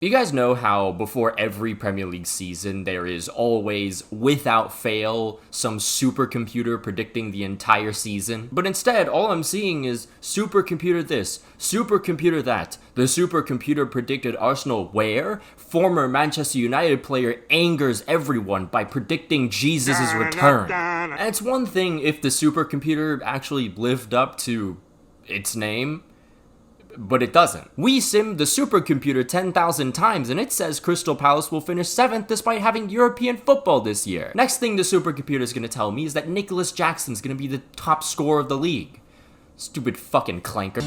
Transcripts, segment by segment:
You guys know how before every Premier League season, there is always, without fail, some supercomputer predicting the entire season? But instead, all I'm seeing is supercomputer this, supercomputer that. The supercomputer predicted Arsenal where? Former Manchester United player angers everyone by predicting Jesus' return. And it's one thing if the supercomputer actually lived up to its name, but it doesn't. We simmed the supercomputer 10,000 times and it says Crystal Palace will finish 7th despite having European football this year. Next thing the supercomputer is going to tell me is that Nicholas Jackson's going to be the top scorer of the league. Stupid fucking clanker.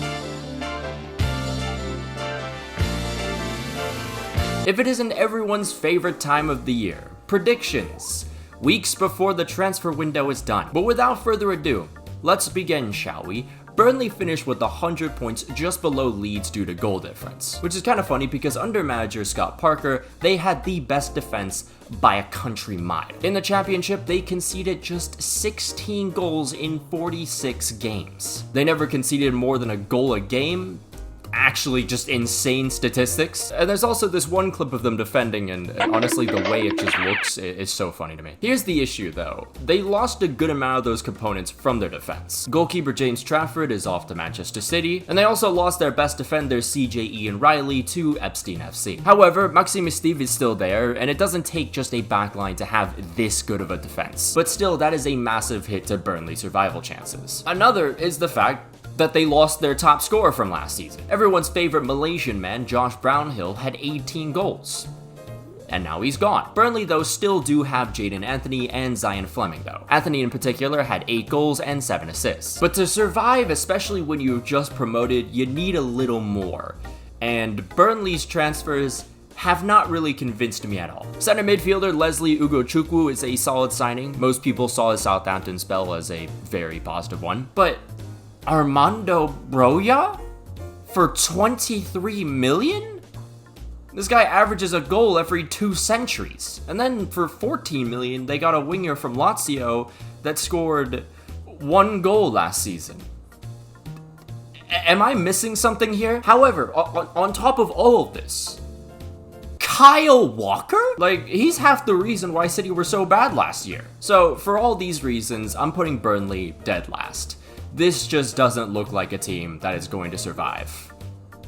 If it isn't everyone's favorite time of the year, predictions. Weeks before the transfer window is done. But without further ado, let's begin, shall we? Burnley finished with 100 points just below Leeds due to goal difference. Which is kind of funny because under manager Scott Parker, they had the best defense by a country mile. In the championship, they conceded just 16 goals in 46 games. They never conceded more than a goal a game. Actually just insane statistics. And there's also this one clip of them defending, and honestly the way it just looks is so funny to me. Here's the issue though. They lost a good amount of those components from their defense. Goalkeeper James Trafford is off to Manchester City, and they also lost their best defenders CJ Ian Riley to Epstein FC. However, Maxime Steve is still there, and it doesn't take just a backline to have this good of a defense. But still, that is a massive hit to Burnley's survival chances. Another is the fact that they lost their top scorer from last season. Everyone's favorite Malaysian man, Josh Brownhill, had 18 goals. And now he's gone. Burnley, though, still do have Jaden Anthony and Zion Fleming, though. Anthony, in particular, had 8 goals and 7 assists. But to survive, especially when you've just promoted, you need a little more. And Burnley's transfers have not really convinced me at all. Center midfielder Leslie Ugochukwu is a solid signing. Most people saw his Southampton spell as a very positive one. But Armando Broja? For 23 million? This guy averages a goal every 2 centuries. And then for 14 million, they got a winger from Lazio that scored 1 goal last season. Am I missing something here? However, on top of all of this, Kyle Walker? Like, he's half the reason why City were so bad last year. So, for all these reasons, I'm putting Burnley dead last. This just doesn't look like a team that is going to survive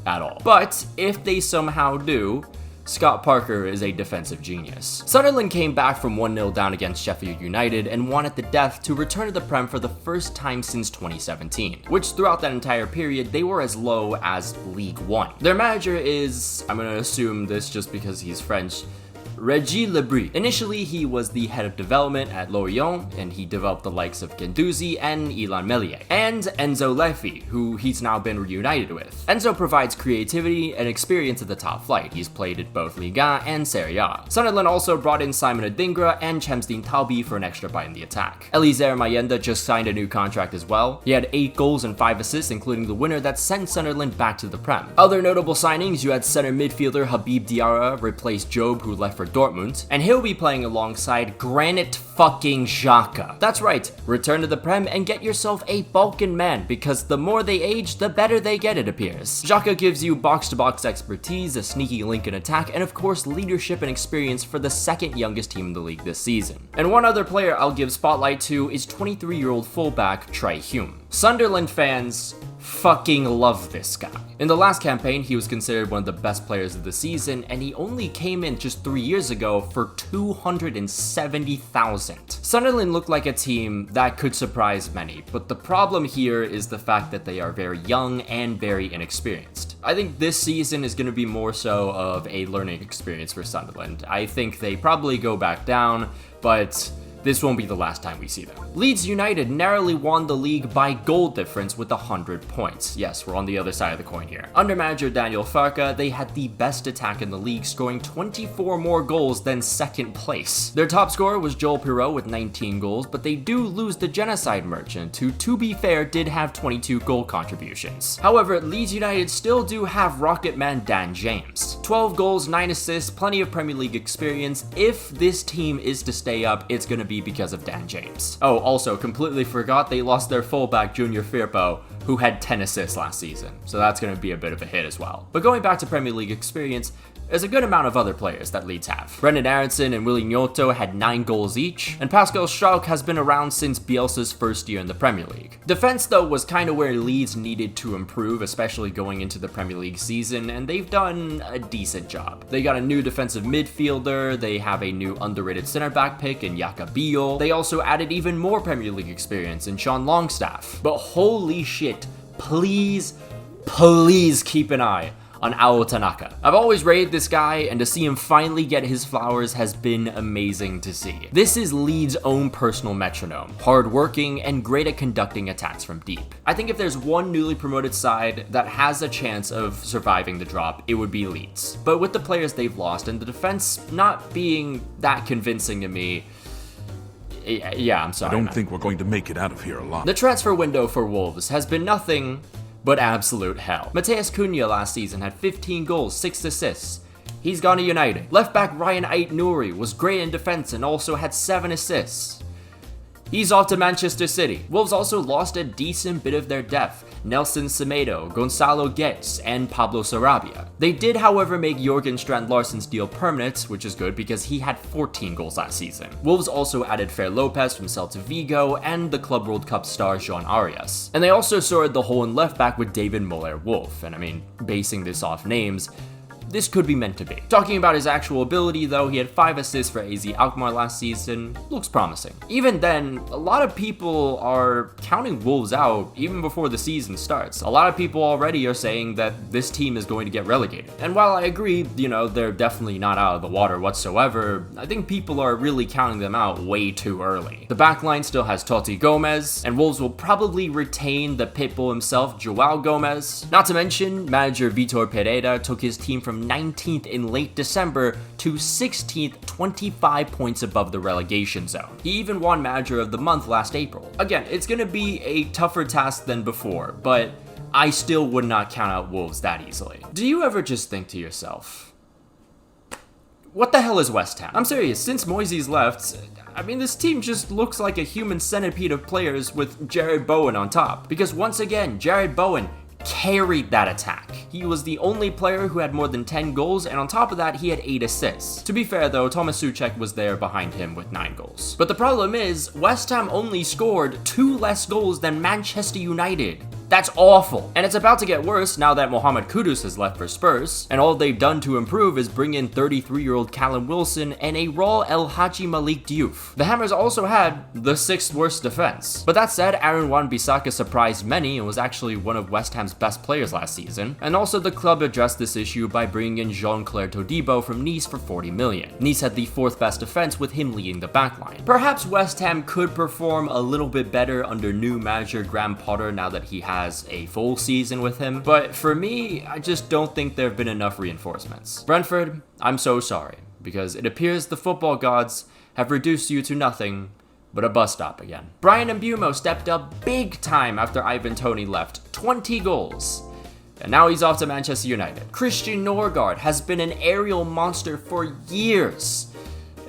at all. But if they somehow do, Scott Parker is a defensive genius. Sunderland came back from 1-0 down against Sheffield United and won at the death to return to the Prem for the first time since 2017, which throughout that entire period, they were as low as League One. Their manager is, I'm gonna assume this just because he's French, Régis Lebris. Initially, he was the head of development at Lorient, and he developed the likes of Guendouzi and Ilan Meslier, and Enzo Leffi, who he's now been reunited with. Enzo provides creativity and experience at the top flight. He's played at both Liga and Serie A. Sunderland also brought in Simon Adingra and Chemsdeen Taubi for an extra bite in the attack. Eliezer Mayenda just signed a new contract as well. He had 8 goals and 5 assists, including the winner that sent Sunderland back to the Prem. Other notable signings, you had center midfielder Habib Diarra replace Job, who left for Dortmund, and he'll be playing alongside Granit fucking Xhaka. That's right, return to the Prem and get yourself a Balkan man, because the more they age, the better they get, it appears. Xhaka gives you box-to-box expertise, a sneaky link in attack, and of course leadership and experience for the second youngest team in the league this season. And one other player I'll give spotlight to is 23-year-old fullback Trey Hume. Sunderland fans fucking love this guy. In the last campaign, he was considered one of the best players of the season, and he only came in just 3 years ago for 270,000. Sunderland looked like a team that could surprise many, but the problem here is the fact that they are very young and very inexperienced. I think this season is going to be more so of a learning experience for Sunderland. I think they probably go back down, but this won't be the last time we see them. Leeds United narrowly won the league by goal difference with 100 points. Yes, we're on the other side of the coin here. Under manager Daniel Farke, they had the best attack in the league, scoring 24 more goals than second place. Their top scorer was Joel Pirot with 19 goals, but they do lose the genocide merchant, who, to be fair, did have 22 goal contributions. However, Leeds United still do have Rocket Man Dan James. 12 goals, 9 assists, plenty of Premier League experience. If this team is to stay up, it's gonna be because of Dan James. Oh, also, completely forgot they lost their fullback Junior Firpo, who had 10 assists last season, so that's going to be a bit of a hit as well. But going back to Premier League experience, there's a good amount of other players that Leeds have. Brendan Aronson and Willie Gnotto had 9 goals each, and Pascal Struijk has been around since Bielsa's first year in the Premier League. Defense, though, was kind of where Leeds needed to improve, especially going into the Premier League season, and they've done a decent job. They got a new defensive midfielder, they have a new underrated center back pick in Yaka Biol. They also added even more Premier League experience in Sean Longstaff. But holy shit, please keep an eye on Ao Tanaka. I've always rated this guy, and to see him finally get his flowers has been amazing to see. This is Leeds' own personal metronome, hard-working and great at conducting attacks from deep. I think if there's one newly promoted side that has a chance of surviving the drop, it would be Leeds. But with the players they've lost and the defense not being that convincing to me, yeah, I'm sorry. I don't think we're going to make it out of here alive. The transfer window for Wolves has been nothing but absolute hell. Mateus Cunha last season had 15 goals, 6 assists. He's gone to United. Left back Ryan Ait-Nouri was great in defense and also had 7 assists. He's off to Manchester City. Wolves also lost a decent bit of their depth. Nelson Semedo, Gonzalo Guedes, and Pablo Sarabia. They did, however, make Jorgen Strand-Larsen's deal permanent, which is good because he had 14 goals last season. Wolves also added Fer Lopez from Celta Vigo and the Club World Cup star Jean Arias. And they also sorted the hole in left back with David Moller-Wolf, and I mean, basing this off names, this could be meant to be. Talking about his actual ability though, he had 5 assists for AZ Alkmaar last season. Looks promising. Even then, a lot of people are counting Wolves out even before the season starts. A lot of people already are saying that this team is going to get relegated. And while I agree, they're definitely not out of the water whatsoever, I think people are really counting them out way too early. The backline still has Totti Gomez, and Wolves will probably retain the pitbull himself, Joao Gomez. Not to mention, manager Vitor Pereira took his team from 19th in late December to 16th, 25 points above the relegation zone. He even won Manager of the Month last April. Again, it's going to be a tougher task than before, but I still would not count out Wolves that easily. Do you ever just think to yourself, what the hell is West Ham? I'm serious, since Moises left, I mean, this team just looks like a human centipede of players with Jared Bowen on top. Because once again, Jared Bowen carried that attack. He was the only player who had more than 10 goals, and on top of that, he had 8 assists. To be fair though, Thomas Souček was there behind him with 9 goals. But the problem is, West Ham only scored 2 less goals than Manchester United. That's awful. And it's about to get worse now that Mohamed Kudus has left for Spurs, and all they've done to improve is bring in 33-year-old Callum Wilson and a raw El Hadji Malik Diouf. The Hammers also had the 6th worst defense. But that said, Aaron Wan-Bissaka surprised many and was actually one of West Ham's best players last season, and also the club addressed this issue by bringing in Jean-Claire Todibo from Nice for 40 million. Nice had the 4th best defense with him leading the backline. Perhaps West Ham could perform a little bit better under new manager Graham Potter now that he has a full season with him, but for me, I just don't think there have been enough reinforcements. Brentford, I'm so sorry, because it appears the football gods have reduced you to nothing but a bus stop again. Brian Mbeumo stepped up big time after Ivan Toney left, 20 goals. And now he's off to Manchester United. Christian Norgard has been an aerial monster for years,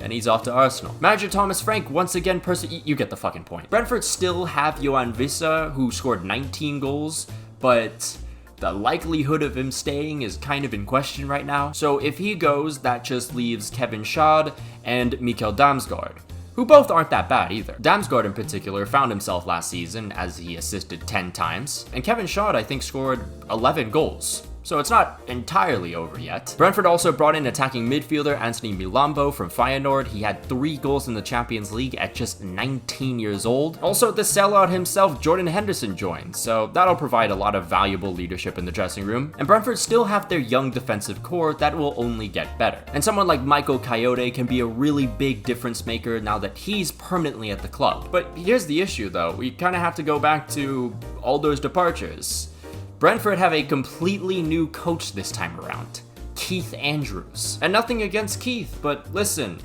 and he's off to Arsenal. Manager Thomas Frank once again you get the fucking point. Brentford still have Johan Wissa, who scored 19 goals, but the likelihood of him staying is kind of in question right now. So if he goes, that just leaves Kevin Schade and Mikkel Damsgaard, who both aren't that bad either. Damsgaard in particular found himself last season as he assisted 10 times, and Kevin Schade I think scored 11 goals. So it's not entirely over yet. Brentford also brought in attacking midfielder Anthony Milambo from Feyenoord. He had 3 goals in the Champions League at just 19 years old. Also, the sellout himself, Jordan Henderson, joined, so that'll provide a lot of valuable leadership in the dressing room. And Brentford still have their young defensive core that will only get better. And someone like Michael Coyote can be a really big difference maker now that he's permanently at the club. But here's the issue though, we kind of have to go back to all those departures. Brentford have a completely new coach this time around, Keith Andrews. And nothing against Keith, but listen,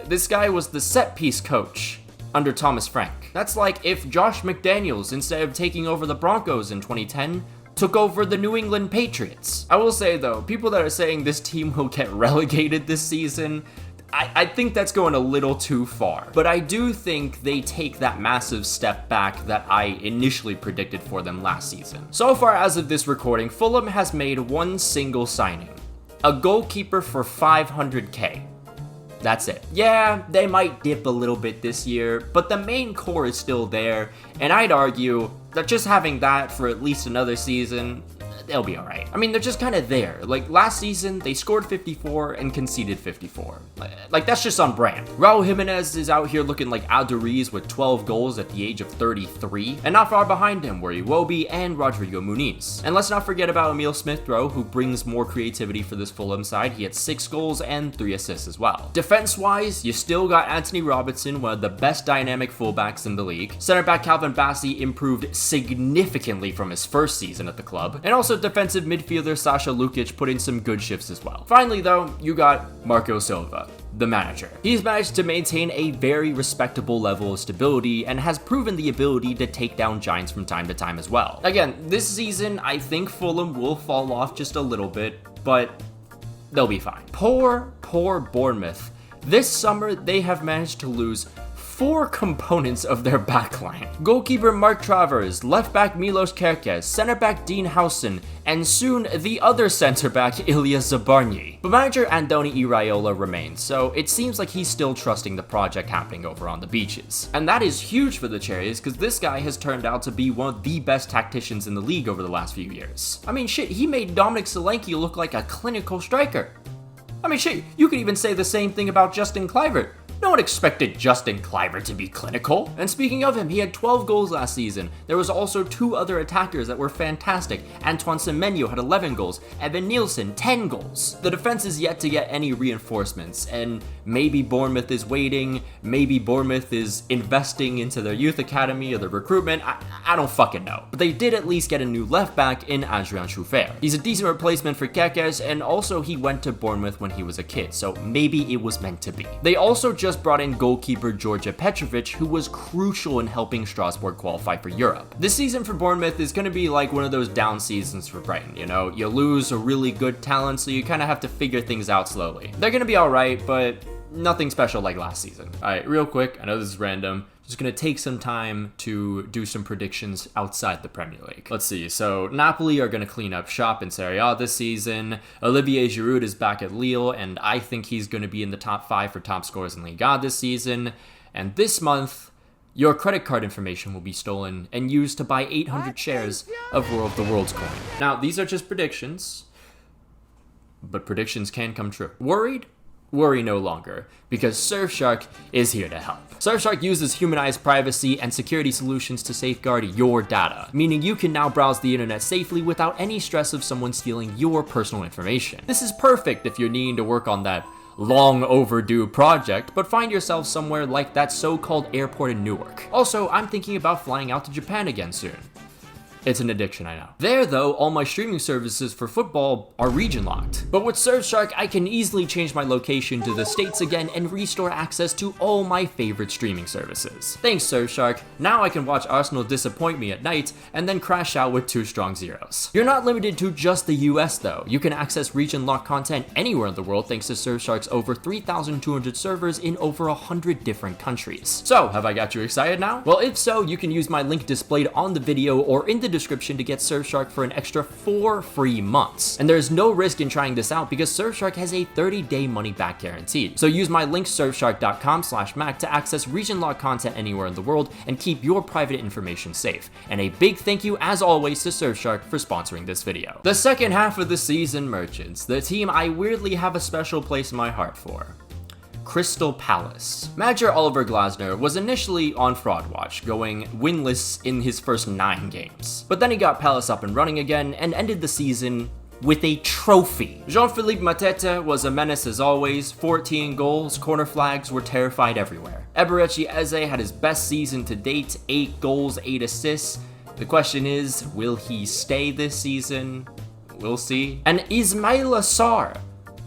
this guy was the set-piece coach under Thomas Frank. That's like if Josh McDaniels, instead of taking over the Broncos in 2010, took over the New England Patriots. I will say though, people that are saying this team will get relegated this season, I think that's going a little too far, but I do think they take that massive step back that I initially predicted for them last season. So far as of this recording, Fulham has made one single signing, a goalkeeper for 500k. That's it. Yeah, they might dip a little bit this year, but the main core is still there, and I'd argue that just having that for at least another season, they'll be alright. I mean, they're just kind of there. Like, last season, they scored 54 and conceded 54. Like, that's just on brand. Raul Jimenez is out here looking like Alderiz with 12 goals at the age of 33, and not far behind him were Iwobi and Rodrigo Muniz. And let's not forget about Emil Smith-Rowe, who brings more creativity for this Fulham side. He had 6 goals and 3 assists as well. Defense-wise, you still got Anthony Robinson, one of the best dynamic fullbacks in the league. Center back Calvin Bassey improved significantly from his first season at the club, and also defensive midfielder Sasha Lukic put in some good shifts as well. Finally though, you got Marco Silva, the manager. He's managed to maintain a very respectable level of stability and has proven the ability to take down giants from time to time as well. Again, this season, I think Fulham will fall off just a little bit, but they'll be fine. Poor Bournemouth. This summer, they have managed to lose 4 components of their backline. Goalkeeper Mark Travers, left back Milos Kerkez, center back Dean Howson, and soon the other center back Ilya Zabarny. But manager Andoni Iraola remains, so it seems like he's still trusting the project happening over on the beaches. And that is huge for the Cherries, because this guy has turned out to be one of the best tacticians in the league over the last few years. I mean shit, he made Dominic Solanke look like a clinical striker. I mean shit, you could even say the same thing about Justin Kluivert. No one expected Justin Kluivert to be clinical. And speaking of him, he had 12 goals last season. There was also 2 other attackers that were fantastic. Antoine Semenyo had 11 goals, Evan Nielsen 10 goals. The defense is yet to get any reinforcements, and maybe Bournemouth is waiting, maybe Bournemouth is investing into their youth academy or their recruitment, I don't fucking know. But they did at least get a new left back in Adrien Chouffer. He's a decent replacement for Kerkez, and also he went to Bournemouth when he was a kid, so maybe it was meant to be. They also just brought in goalkeeper Georgia Petrovic, who was crucial in helping Strasbourg qualify for Europe. This season for Bournemouth is going to be like one of those down seasons for Brighton, you know? You lose a really good talent, so you kind of have to figure things out slowly. They're going to be alright, but nothing special like last season. Alright, real quick, I know this is random. Just gonna take some time to do some predictions outside the Premier League. Let's see, so Napoli are gonna clean up shop in Serie A this season. Olivier Giroud is back at Lille, and I think he's gonna be in the top 5 for top scorers in Liga this season. And this month, your credit card information will be stolen and used to buy 800 shares of War of the Worlds coin. Now, these are just predictions, but predictions can come true. Worried? Worry no longer, because Surfshark is here to help. Surfshark uses humanized privacy and security solutions to safeguard your data, meaning you can now browse the internet safely without any stress of someone stealing your personal information. This is perfect if you're needing to work on that long overdue project, but find yourself somewhere like that so-called airport in Newark. Also, I'm thinking about flying out to Japan again soon. It's an addiction, I know. There, though, all my streaming services for football are region locked. But with Surfshark, I can easily change my location to the States again and restore access to all my favorite streaming services. Thanks, Surfshark. Now I can watch Arsenal disappoint me at night and then crash out with 2 strong zeros. You're not limited to just the US, though. You can access region locked content anywhere in the world thanks to Surfshark's over 3,200 servers in over 100 different countries. So, have I got you excited now? Well, if so, you can use my link displayed on the video or in the description to get Surfshark for an extra 4 free months. And there's no risk in trying this out because Surfshark has a 30-day money-back guarantee. So use my link surfshark.com/Mac to access region-locked content anywhere in the world and keep your private information safe. And a big thank you, as always, to Surfshark for sponsoring this video. The second half of the season, merchants, the team I weirdly have a special place in my heart for. Crystal Palace. Manager Oliver Glasner was initially on fraud watch, going winless in his first 9 games. But then he got Palace up and running again and ended the season with a trophy. Jean-Philippe Mateta was a menace as always, 14 goals, corner flags were terrified everywhere. Eberechi Eze had his best season to date, 8 goals, 8 assists. The question is, will he stay this season? We'll see. And Ismail Assar,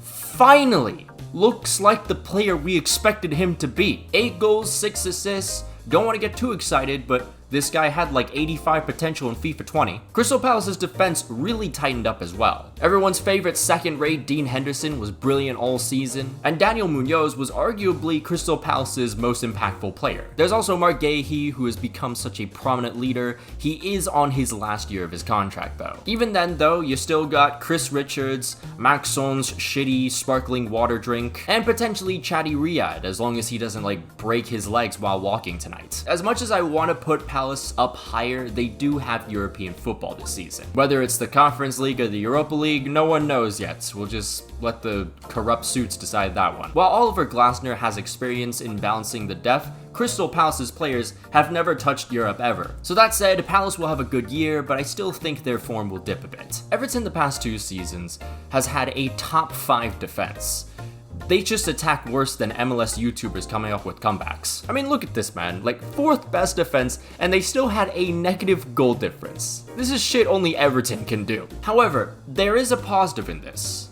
finally, looks like the player we expected him to be. 8 goals, 6 assists. Don't want to get too excited, but This guy had like 85 potential in FIFA 20. Crystal Palace's defense really tightened up as well. Everyone's favorite second-rate Dean Henderson was brilliant all season, and Daniel Munoz was arguably Crystal Palace's most impactful player. There's also Mark Gahey, who has become such a prominent leader. He is on his last year of his contract though. Even then though, you still got Chris Richards, Maxon's shitty sparkling water drink, and potentially Chatty Riyad, as long as he doesn't like break his legs while walking tonight. As much as I want to put Palace up higher, they do have European football this season. Whether it's the Conference League or the Europa League, no one knows yet. We'll just let the corrupt suits decide that one. While Oliver Glasner has experience in balancing the deaf, Crystal Palace's players have never touched Europe ever. So that said, Palace will have a good year, but I still think their form will dip a bit. Everton the past 2 seasons has had a top 5 defense. They just attack worse than MLS YouTubers coming up with comebacks. I mean, look at this, man. Like, 4th best defense, and they still had a negative goal difference. This is shit only Everton can do. However, there is a positive in this.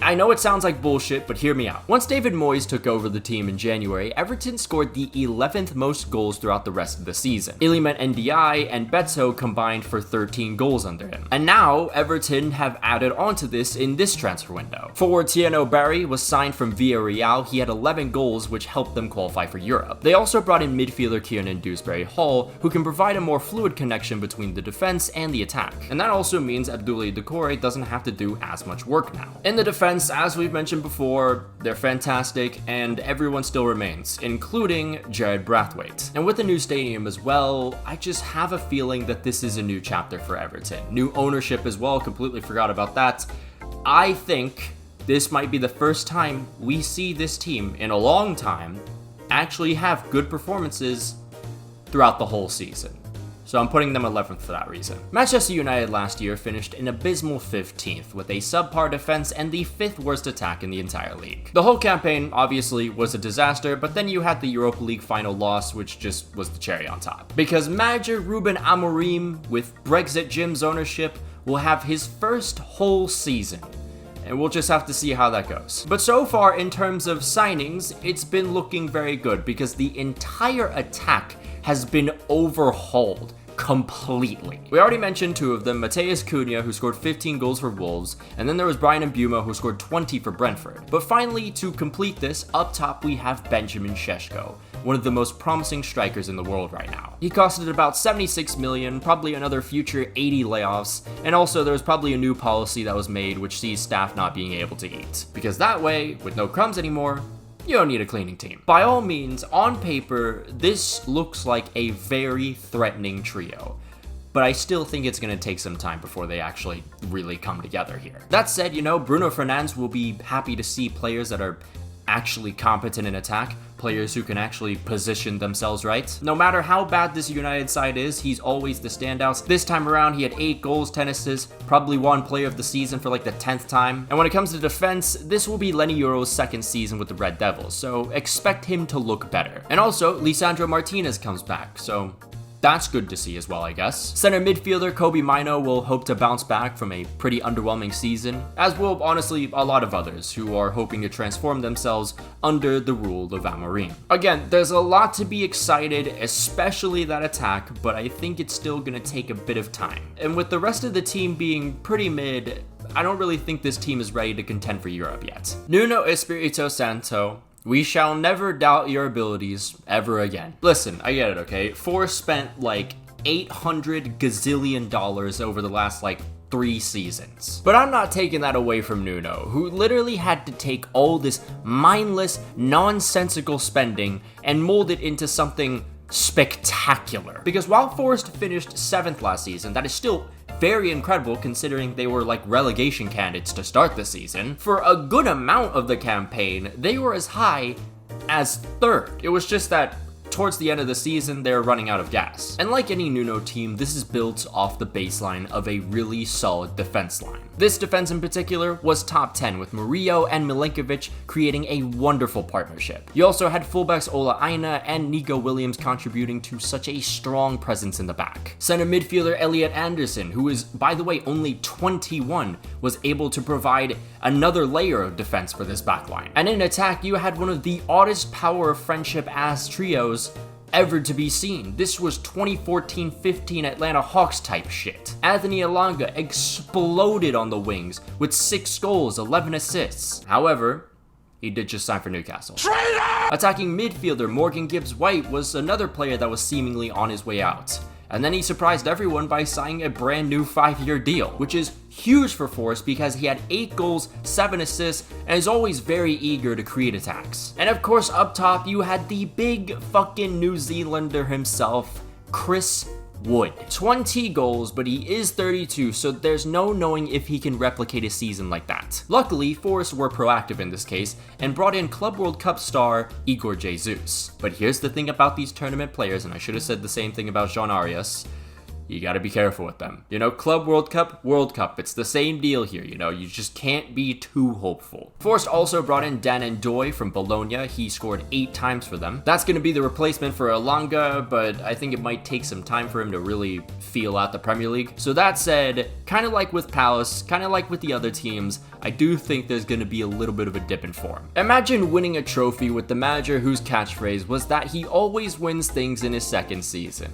I know it sounds like bullshit, but hear me out. Once David Moyes took over the team in January, Everton scored the 11th most goals throughout the rest of the season. Iliman Ndiaye and Betso combined for 13 goals under him. And now, Everton have added onto this in this transfer window. Forward Tieno Barry was signed from Villarreal. He had 11 goals, which helped them qualify for Europe. They also brought in midfielder Kiernan Dewsbury-Hall, who can provide a more fluid connection between the defense and the attack. And that also means Abdoulaye Doucouré doesn't have to do as much work now. In the defense, as we've mentioned before, they're fantastic, and everyone still remains, including Jared Brathwaite. And with the new stadium as well, I just have a feeling that this is a new chapter for Everton. New ownership as well, completely forgot about that. I think this might be the first time we see this team in a long time actually have good performances throughout the whole season. So I'm putting them 11th for that reason. Manchester United last year finished an abysmal 15th with a subpar defense and the 5th worst attack in the entire league. The whole campaign obviously was a disaster, but then you had the Europa League final loss, which just was the cherry on top. Because manager Ruben Amorim, with Brexit Gym's ownership, will have his first whole season. And we'll just have to see how that goes. But so far, in terms of signings, it's been looking very good because the entire attack has been overhauled completely. We already mentioned 2 of them, Mateus Cunha, who scored 15 goals for Wolves, and then there was Brian Mbeumo, who scored 20 for Brentford. But finally, to complete this, up top we have Benjamin Šeško, one of the most promising strikers in the world right now. He costed about 76 million, probably another future 80 layoffs, and also there's probably a new policy that was made which sees staff not being able to eat. Because that way, with no crumbs anymore, you don't need a cleaning team. By all means, on paper, this looks like a very threatening trio, but I still think it's going to take some time before they actually really come together here. That said, you know, Bruno Fernandes will be happy to see players that are actually competent in attack, players who can actually position themselves right. No matter how bad this United side is, he's always the standout. This time around, he had 8 goals, 10 assists, probably won player of the season for like the 10th time. And when it comes to defense, this will be Lenny Yoro's 2nd season with the Red Devils, so expect him to look better. And also, Lisandro Martinez comes back, so that's good to see as well, I guess. Center midfielder Kobe Mino will hope to bounce back from a pretty underwhelming season, as will honestly a lot of others who are hoping to transform themselves under the rule of Amorim. Again, there's a lot to be excited, especially that attack, but I think it's still gonna take a bit of time. And with the rest of the team being pretty mid, I don't really think this team is ready to contend for Europe yet. Nuno Espirito Santo, we shall never doubt your abilities ever again. Listen, I get it, okay? Forrest spent like $800 gazillion over the last like 3 seasons. But I'm not taking that away from Nuno, who literally had to take all this mindless, nonsensical spending and mold it into something spectacular. Because while Forrest finished 7th last season, that is still very incredible considering they were like relegation candidates to start the season. For a good amount of the campaign, they were as high as 3rd. It was just that towards the end of the season, they're running out of gas. And like any Nuno team, this is built off the baseline of a really solid defense line. This defense in particular was top 10, with Murillo and Milinkovic creating a wonderful partnership. You also had fullbacks Ola Aina and Nico Williams contributing to such a strong presence in the back. Center midfielder Elliot Anderson, who is, by the way, only 21, was able to provide another layer of defense for this backline. And in attack, you had one of the oddest power of friendship ass trios ever to be seen. This was 2014-15 Atlanta Hawks type shit. Anthony Elanga exploded on the wings with 6 goals, 11 assists. However, he did just sign for Newcastle. Traitor! Attacking midfielder Morgan Gibbs-White was another player that was seemingly on his way out. And then he surprised everyone by signing a brand new 5-year deal, which is huge for Forest because he had 8 goals, 7 assists, and is always very eager to create attacks. And of course, up top, you had the big fucking New Zealander himself, Chris Wood. 20 goals, but he is 32, so there's no knowing if he can replicate a season like that. Luckily, Forest were proactive in this case and brought in Club World Cup star Igor Jesus. But here's the thing about these tournament players, and I should have said the same thing about Jean Arias. You gotta be careful with them. You know, Club World Cup, it's the same deal here, you know, you just can't be too hopeful. Forest also brought in Dan Ndoye from Bologna. He scored 8 times for them. That's gonna be the replacement for Elanga, but I think it might take some time for him to really feel out the Premier League. So that said, kind of like with Palace, kind of like with the other teams, I do think there's gonna be a little bit of a dip in form. Imagine winning a trophy with the manager whose catchphrase was that he always wins things in his second season.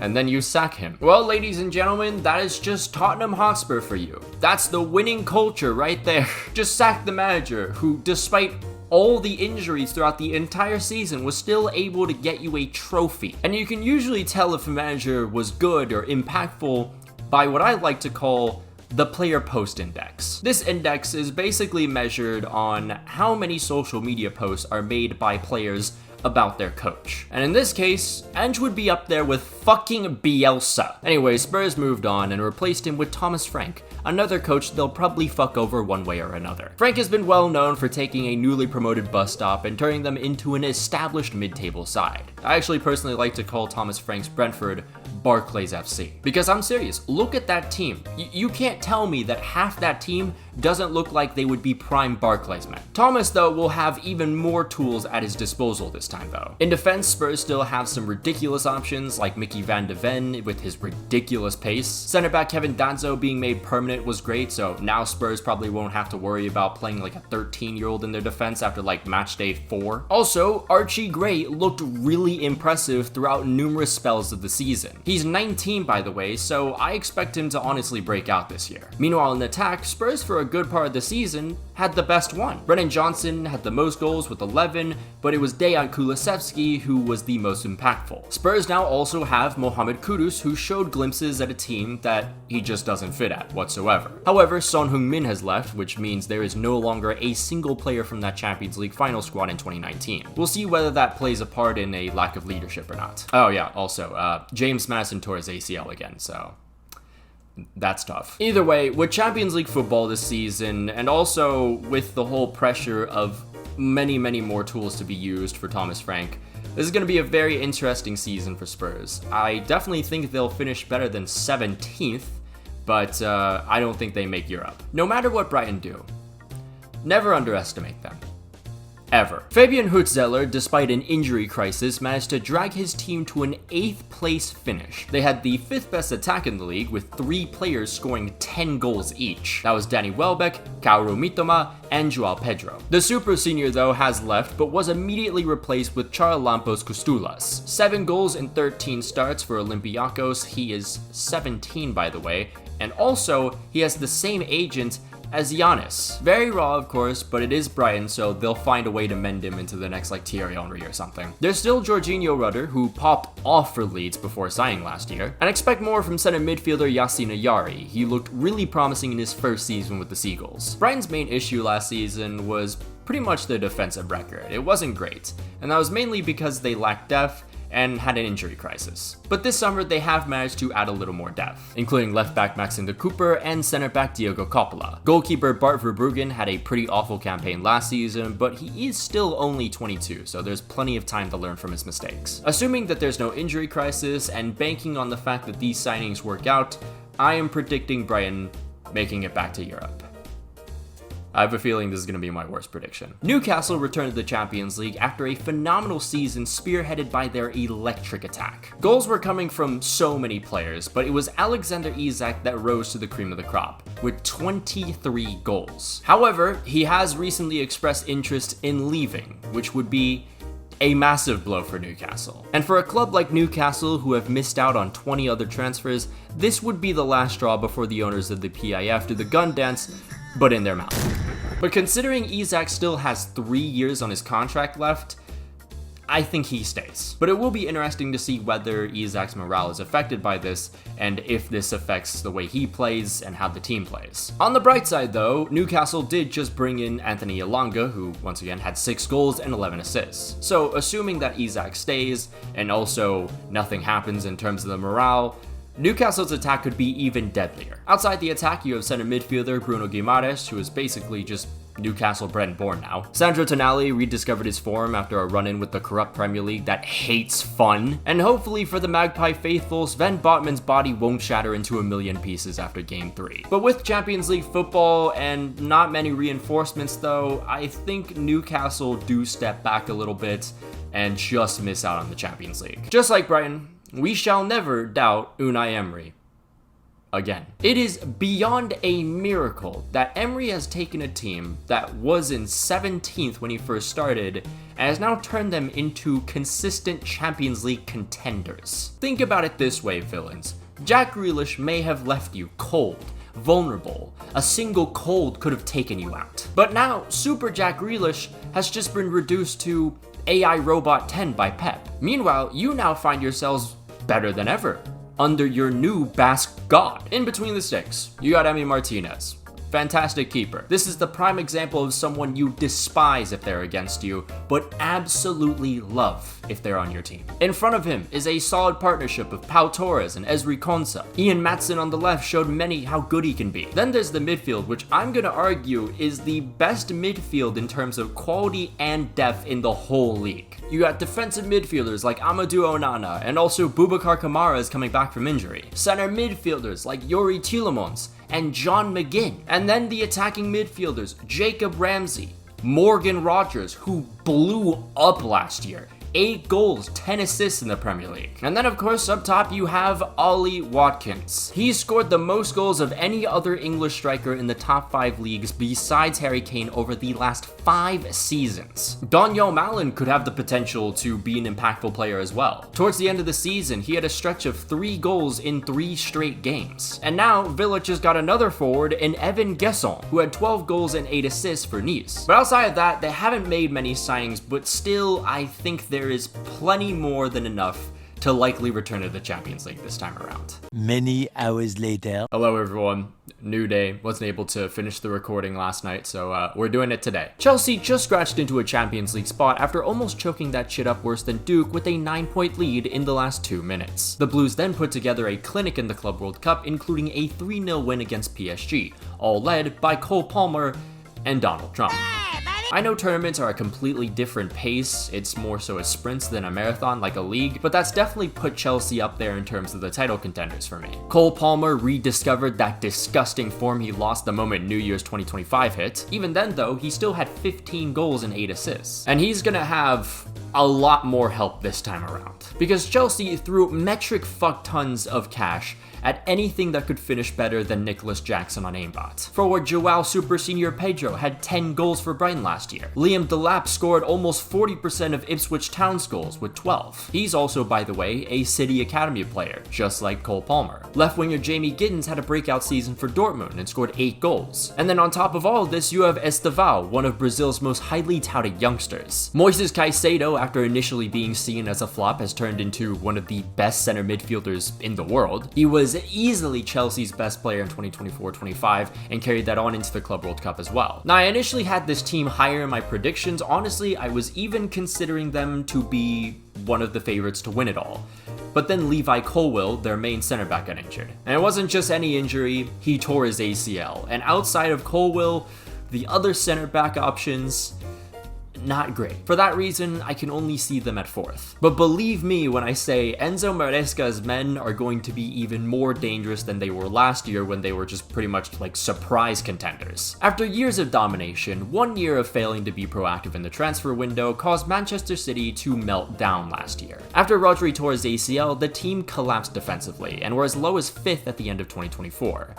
And then you sack him. Well, ladies and gentlemen, that is just Tottenham Hotspur for you. That's the winning culture right there. Just sack the manager who, despite all the injuries throughout the entire season, was still able to get you a trophy. And you can usually tell if a manager was good or impactful by what I like to call the player post index. This index is basically measured on how many social media posts are made by players about their coach. And in this case, Ange would be up there with fucking Bielsa. Anyway, Spurs moved on and replaced him with Thomas Frank, another coach they'll probably fuck over one way or another. Frank has been well known for taking a newly promoted bus stop and turning them into an established mid-table side. I actually personally like to call Thomas Frank's Brentford Barclays FC. Because I'm serious, look at that team. You can't tell me that half that team doesn't look like they would be prime Barclays men. Thomas, though, will have even more tools at his disposal this time, though. In defense, Spurs still have some ridiculous options like Mickey van de Ven with his ridiculous pace. Center back Kevin Danzo being made permanent was great, so now Spurs probably won't have to worry about playing like a 13-year-old in their defense after like match day 4. Also, Archie Gray looked really impressive throughout numerous spells of the season. He's 19, by the way, so I expect him to honestly break out this year. Meanwhile, in attack, Spurs for a good part of the season had the best one. Brennan Johnson had the most goals with 11, but it was Dejan Kulusevski who was the most impactful. Spurs now also have Mohamed Kudus, who showed glimpses at a team that he just doesn't fit at whatsoever. However, Son Heung-min has left, which means there is no longer a single player from that Champions League final squad in 2019. We'll see whether that plays a part in a lack of leadership or not. Oh yeah, also, James Madison tore his ACL again, so that's tough. Either way, with Champions League football this season, and also with the whole pressure of many more tools to be used for Thomas Frank, this is going to be a very interesting season for Spurs. I definitely think they'll finish better than 17th, but I don't think they make Europe. No matter what Brighton do, never underestimate them. Ever. Fabian Hutzler, despite an injury crisis, managed to drag his team to an 8th place finish. They had the 5th best attack in the league, with 3 players scoring 10 goals each. That was Danny Welbeck, Kaoru Mitoma, and Joao Pedro. The super senior, though, has left, but was immediately replaced with Charalampos Koustulas. 7 goals in 13 starts for Olympiacos. He is 17, by the way, and also he has the same agent as Giannis. Very raw, of course, but it is Brighton, so they'll find a way to mend him into the next like Thierry Henry or something. There's still Jorginho Rudder, who popped off for Leeds before signing last year, and expect more from center midfielder Yassine Ayari. He looked really promising in his first season with the Seagulls. Brighton's main issue last season was pretty much the defensive record. It wasn't great, and that was mainly because they lacked depth and had an injury crisis. But this summer, they have managed to add a little more depth, including left back Maxim de Cooper and center back Diogo Coppola. Goalkeeper Bart Verbruggen had a pretty awful campaign last season, but he is still only 22, so there's plenty of time to learn from his mistakes. Assuming that there's no injury crisis and banking on the fact that these signings work out, I am predicting Brighton making it back to Europe. I have a feeling this is going to be my worst prediction. Newcastle returned to the Champions League after a phenomenal season spearheaded by their electric attack. Goals were coming from so many players, but it was Alexander Isak that rose to the cream of the crop, with 23 goals. However, he has recently expressed interest in leaving, which would be a massive blow for Newcastle. And for a club like Newcastle, who have missed out on 20 other transfers, this would be the last straw before the owners of the PIF do the gun dance, but in their mouth. But considering Isak still has 3 years on his contract left, I think he stays. But it will be interesting to see whether Isak's morale is affected by this, and if this affects the way he plays and how the team plays. On the bright side though, Newcastle did just bring in Anthony Elanga, who once again had 6 goals and 11 assists. So assuming that Isak stays, and also nothing happens in terms of the morale, Newcastle's attack could be even deadlier. Outside the attack, you have center midfielder Bruno Guimaraes, who is basically just Newcastle bred and born now. Sandro Tonali rediscovered his form after a run-in with the corrupt Premier League that hates fun. And hopefully for the Magpie faithful, Sven Botman's body won't shatter into a million pieces after Game 3. But with Champions League football and not many reinforcements though, I think Newcastle do step back a little bit and just miss out on the Champions League. Just like Brighton, we shall never doubt Unai Emery. Again. It is beyond a miracle that Emery has taken a team that was in 17th when he first started and has now turned them into consistent Champions League contenders. Think about it this way, villains. Jack Grealish may have left you cold, vulnerable. A single cold could have taken you out. But now, Super Jack Grealish has just been reduced to AI Robot 10 by Pep. Meanwhile, you now find yourselves better than ever under your new Basque god. In between the sticks, you got Emi Martinez. Fantastic keeper. This is the prime example of someone you despise if they're against you, but absolutely love if they're on your team. In front of him is a solid partnership of Pau Torres and Ezri Konsa. Ian Maatsen on the left showed many how good he can be. Then there's the midfield, which I'm gonna argue is the best midfield in terms of quality and depth in the whole league. You got defensive midfielders like Amadou Onana, and also Boubacar Kamara is coming back from injury. Center midfielders like Yuri Tielemans and John McGinn. And then the attacking midfielders, Jacob Ramsey, Morgan Rogers, who blew up last year. 8 goals, 10 assists in the Premier League. And then of course up top you have Ollie Watkins. He's scored the most goals of any other English striker in the top 5 leagues besides Harry Kane over the last 5 seasons. Donyell Malen could have the potential to be an impactful player as well. Towards the end of the season, he had a stretch of 3 goals in 3 straight games. And now Villa just got another forward in Evan Gesson, who had 12 goals and 8 assists for Nice. But outside of that, they haven't made many signings, but still I think there is plenty more than enough to likely return to the Champions League this time around. Many hours later. Hello everyone, new day. Wasn't able to finish the recording last night, so we're doing it today. Chelsea just scratched into a Champions League spot after almost choking that shit up worse than Duke with a 9-point lead in the last 2 minutes. The Blues then put together a clinic in the Club World Cup, including a 3-0 win against PSG, all led by Cole Palmer and Donald Trump. I know tournaments are a completely different pace, it's more so a sprint than a marathon like a league, but that's definitely put Chelsea up there in terms of the title contenders for me. Cole Palmer rediscovered that disgusting form he lost the moment New Year's 2025 hit. Even then though, he still had 15 goals and 8 assists. And he's gonna have a lot more help this time around. Because Chelsea threw metric fuck tons of cash at anything that could finish better than Nicholas Jackson on aimbot. Forward Joao Super Senior Pedro had 10 goals for Brighton last year. Liam Delap scored almost 40% of Ipswich Town's goals with 12. He's also, by the way, a City Academy player, just like Cole Palmer. Left winger Jamie Giddens had a breakout season for Dortmund and scored 8 goals. And then on top of all of this, you have Estevao, one of Brazil's most highly touted youngsters. Moises Caicedo, after initially being seen as a flop, has turned into one of the best center midfielders in the world. He was easily Chelsea's best player in 2024-25 and carried that on into the Club World Cup as well. Now, I initially had this team higher in my predictions. Honestly, I was even considering them to be one of the favorites to win it all. But then Levi Colwill, their main center back, got injured. And it wasn't just any injury, he tore his ACL. And outside of Colwill, the other center back options, not great. For that reason, I can only see them at 4th. But believe me when I say Enzo Maresca's men are going to be even more dangerous than they were last year when they were just pretty much like surprise contenders. After years of domination, 1 year of failing to be proactive in the transfer window caused Manchester City to melt down last year. After Rodri tore his ACL, the team collapsed defensively and were as low as 5th at the end of 2024.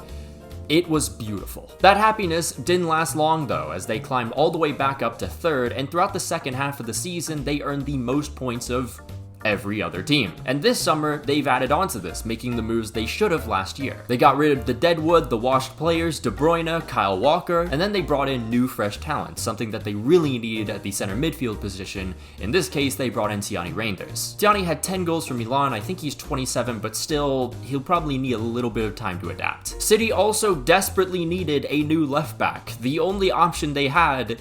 It was beautiful. That happiness didn't last long though, as they climbed all the way back up to 3rd, and throughout the second half of the season, they earned the most points of every other team. And this summer, they've added on to this, making the moves they should have last year. They got rid of the deadwood, the washed players, De Bruyne, Kyle Walker, and then they brought in new fresh talent, something that they really needed at the center midfield position. In this case, they brought in Tiani Reinders. Tiani had 10 goals for Milan. I think he's 27, but still, he'll probably need a little bit of time to adapt. City also desperately needed a new left back. The only option they had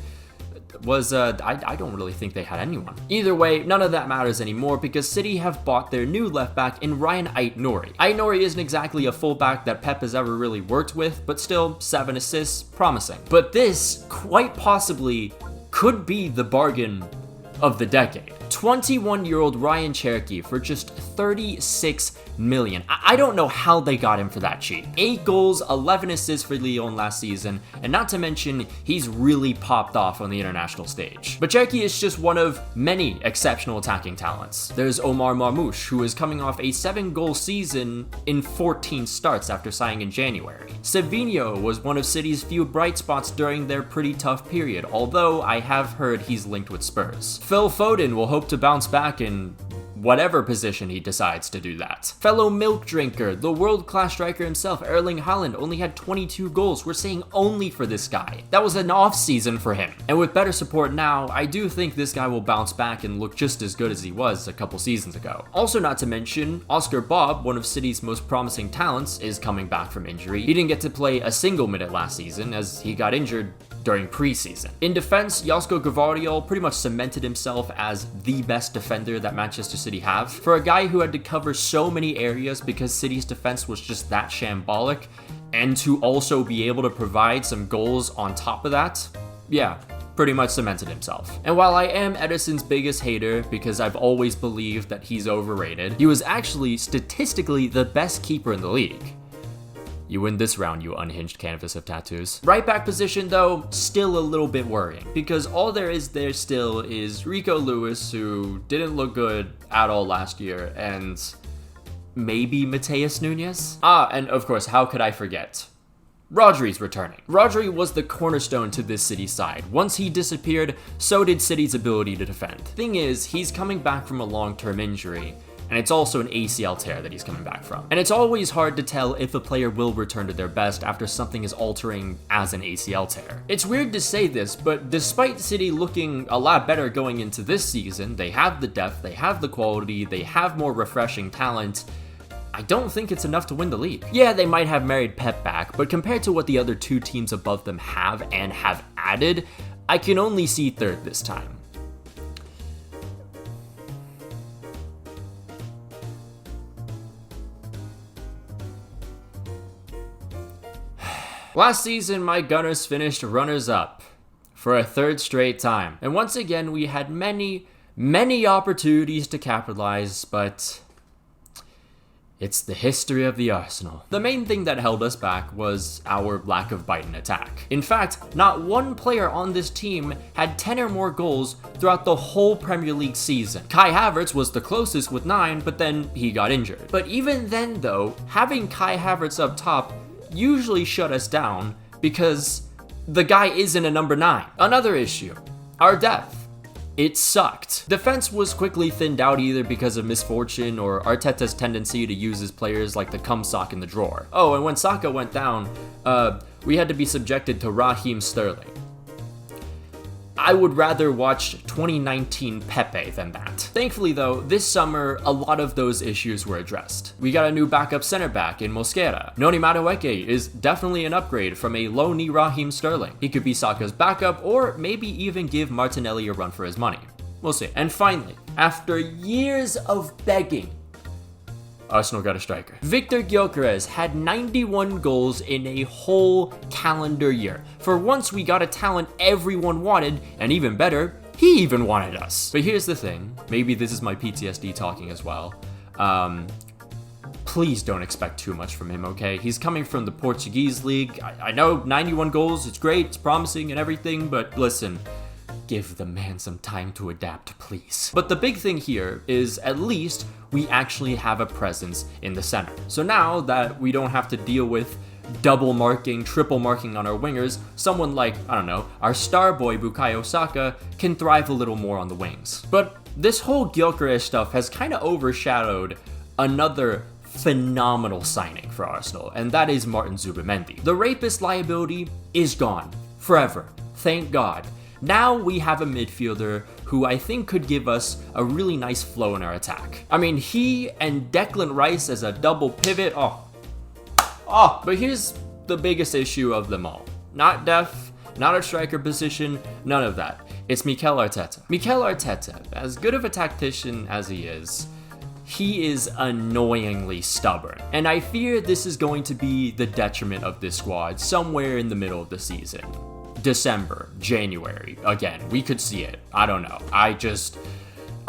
was, I don't really think they had anyone. Either way, none of that matters anymore because City have bought their new left back in Ryan Ait-Nouri. Ait-Nouri isn't exactly a fullback that Pep has ever really worked with, but still 7 assists, promising. But this, quite possibly, could be the bargain of the decade. 21-year-old Ryan Cherki for just 36 million. I don't know how they got him for that cheap. 8 goals, 11 assists for Lyon last season, and not to mention, he's really popped off on the international stage. But Cherki is just one of many exceptional attacking talents. There's Omar Marmoush, who is coming off a 7-goal season in 14 starts after signing in January. Savinho was one of City's few bright spots during their pretty tough period, although I have heard he's linked with Spurs. Phil Foden will hope to bounce back in whatever position he decides to do that. Fellow milk drinker, the world-class striker himself, Erling Haaland, only had 22 goals. We're saying only for this guy. That was an off-season for him. And with better support now, I do think this guy will bounce back and look just as good as he was a couple seasons ago. Also not to mention, Oscar Bob, one of City's most promising talents, is coming back from injury. He didn't get to play a single minute last season as he got injured during preseason. In defense, Josko Gvardiol pretty much cemented himself as the best defender that Manchester City have. For a guy who had to cover so many areas because City's defense was just that shambolic, and to also be able to provide some goals on top of that, yeah, pretty much cemented himself. And while I am Edison's biggest hater because I've always believed that he's overrated, he was actually statistically the best keeper in the league. You win this round, you unhinged canvas of tattoos. Right back position though, still a little bit worrying because all there is there still is Rico Lewis, who didn't look good at all last year, and maybe Mateus Nunes? And of course, how could I forget? Rodri's returning. Rodri was the cornerstone to this City side. Once he disappeared, so did City's ability to defend. Thing is, he's coming back from a long-term injury, and it's also an ACL tear that he's coming back from. And it's always hard to tell if a player will return to their best after something is altering as an ACL tear. It's weird to say this, but despite City looking a lot better going into this season, they have the depth, they have the quality, they have more refreshing talent, I don't think it's enough to win the league. Yeah, they might have married Pep back, but compared to what the other two teams above them have and have added, I can only see 3rd this time. Last season, my Gunners finished runners-up for a 3rd straight time. And once again, we had many opportunities to capitalize, but it's the history of the Arsenal. The main thing that held us back was our lack of bite in attack. In fact, not one player on this team had 10 or more goals throughout the whole Premier League season. Kai Havertz was the closest with 9, but then he got injured. But even then though, having Kai Havertz up top usually shut us down because the guy isn't a number 9. Another issue, our depth. It sucked. Defense was quickly thinned out either because of misfortune or Arteta's tendency to use his players like the cum sock in the drawer. Oh, and when Saka went down, we had to be subjected to Raheem Sterling. I would rather watch 2019 Pepe than that. Thankfully though, this summer, a lot of those issues were addressed. We got a new backup center back in Mosquera. Noni Madueke is definitely an upgrade from a low-knee Raheem Sterling. He could be Saka's backup or maybe even give Martinelli a run for his money. We'll see. And finally, after years of begging, Arsenal got a striker. Victor Gyökeres had 91 goals in a whole calendar year. For once, we got a talent everyone wanted, and even better, he even wanted us. But here's the thing, maybe this is my PTSD talking as well. Please don't expect too much from him, okay? He's coming from the Portuguese league. I know 91 goals, it's great, it's promising and everything, but listen, give the man some time to adapt, please. But the big thing here is at least we actually have a presence in the center. So now that we don't have to deal with double marking, triple marking on our wingers, someone like, I don't know, our star boy Bukayo Saka can thrive a little more on the wings. But this whole Gyökeres stuff has kind of overshadowed another phenomenal signing for Arsenal, and that is Martin Zubimendi. The rapist liability is gone forever, thank God. Now we have a midfielder who I think could give us a really nice flow in our attack. I mean, he and Declan Rice as a double pivot, but here's the biggest issue of them all. Not depth, not a striker position, none of that. It's Mikel Arteta. Mikel Arteta, as good of a tactician as he is annoyingly stubborn. And I fear this is going to be the detriment of this squad somewhere in the middle of the season. December, January, again, we could see it. I don't know. I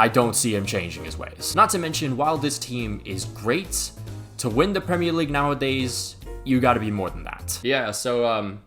don't see him changing his ways. Not to mention, while this team is great, to win the Premier League nowadays, you gotta be more than that. Yeah, so,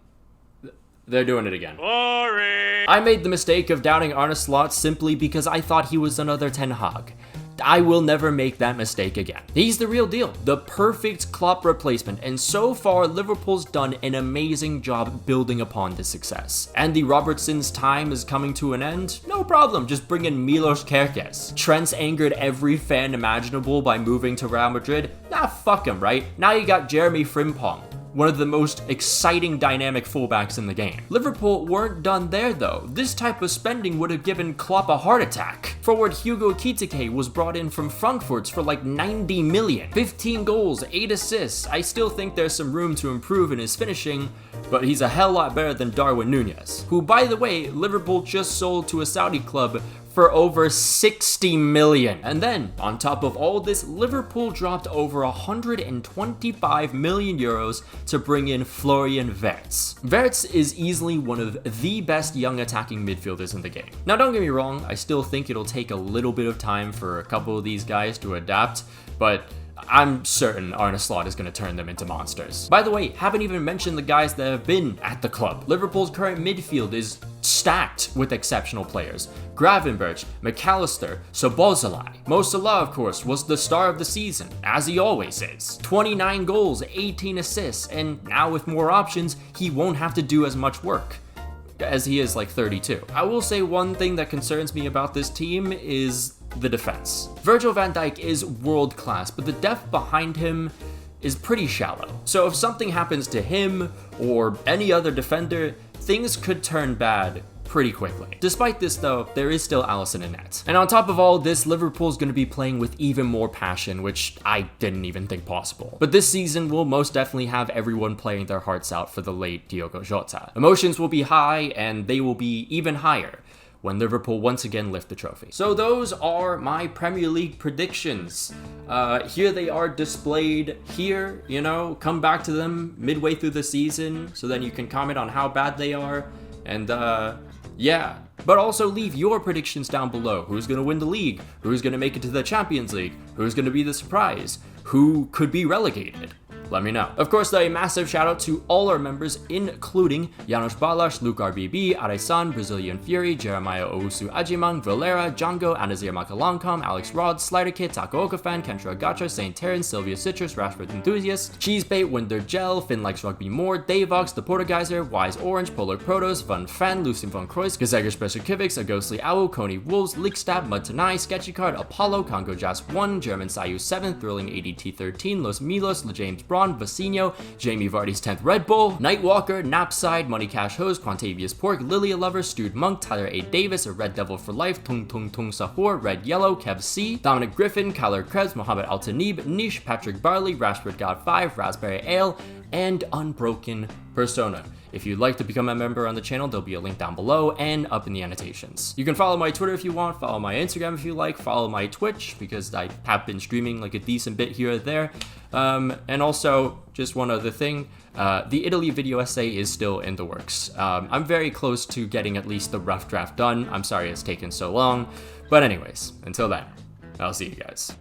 they're doing it again. Boring. I made the mistake of doubting Arne Slot simply because I thought he was another Ten Hag. I will never make that mistake again. He's the real deal, the perfect Klopp replacement, and so far Liverpool's done an amazing job building upon this success. Andy Robertson's time is coming to an end? No problem, just bring in Milos Kerkez. Trent's angered every fan imaginable by moving to Real Madrid? Nah, fuck him, right? Now you got Jeremy Frimpong, one of the most exciting dynamic fullbacks in the game. Liverpool weren't done there though. This type of spending would have given Klopp a heart attack. Forward Hugo Ekitike was brought in from Frankfurt for like 90 million. 15 goals, 8 assists. I still think there's some room to improve in his finishing, but he's a hell lot better than Darwin Núñez, who, by the way, Liverpool just sold to a Saudi club for over 60 million. And then, on top of all this, Liverpool dropped over 125 million euros to bring in Florian Wirtz. Wirtz is easily one of the best young attacking midfielders in the game. Now, don't get me wrong, I still think it'll take a little bit of time for a couple of these guys to adapt, but I'm certain Arne Slot is going to turn them into monsters. By the way, haven't even mentioned the guys that have been at the club. Liverpool's current midfield is stacked with exceptional players. Gravenberch, McAllister, Szoboszlai. Mo Salah, of course, was the star of the season, as he always is. 29 goals, 18 assists, and now with more options, he won't have to do as much work, as he is like 32. I will say one thing that concerns me about this team is the defense. Virgil van Dijk is world class, but the depth behind him is pretty shallow. So if something happens to him or any other defender, things could turn bad pretty quickly. Despite this though, there is still Alisson in net. And on top of all this, Liverpool's going to be playing with even more passion, which I didn't even think possible. But this season will most definitely have everyone playing their hearts out for the late Diogo Jota. Emotions will be high, and they will be even higher when Liverpool once again lift the trophy. So those are my Premier League predictions. Here they are displayed here, you know, come back to them midway through the season so then you can comment on how bad they are. And yeah, but also leave your predictions down below. Who's gonna win the league? Who's gonna make it to the Champions League? Who's gonna be the surprise? Who could be relegated? Let me know. Of course, a massive shout out to all our members, including Janos Balas, Luke RBB, Aresan, Brazilian Fury, Jeremiah Owusu Ajimang, Valera, Django, Anazir Makalankam, Alex Rod, Slider Kid, Taco Okafan, Kentra Gacha, St. Terrence, Sylvia Citrus, Rashford Enthusiast, Cheesebait, Winder Gel, Finn Likes Rugby More, Davox, The Portugizer, Wise Orange, Polar Protos, Van Fan, Lucien von Kreuz, Gezeger Special Kivics, A Ghostly Owl, Coney Wolves, Lickstab, Mud Tanai, Sketchy Card, Apollo, Congo Jazz 1, German Sayu 7, Thrilling ADT 13, Los Milos, LeJames Braun, Vecino, Jamie Vardy's 10th Red Bull, Nightwalker, Napside, Money Cash Hose, Quantavious Pork, Lilia Lover, Stewed Monk, Tyler A. Davis, A Red Devil for Life, Tung Tung Tung Sahur, Red Yellow, Kev C, Dominic Griffin, Kyler Krebs, Mohammed Al-Tanib, Nish, Patrick Barley, Rashford God 5, Raspberry Ale, and Unbroken Persona. If you'd like to become a member on the channel, there'll be a link down below and up in the annotations. You can follow my Twitter if you want, follow my Instagram if you like, follow my Twitch, because I have been streaming like a decent bit here or there. And also, just one other thing, the Italy video essay is still in the works. I'm very close to getting at least the rough draft done. I'm sorry it's taken so long. But anyways, until then, I'll see you guys.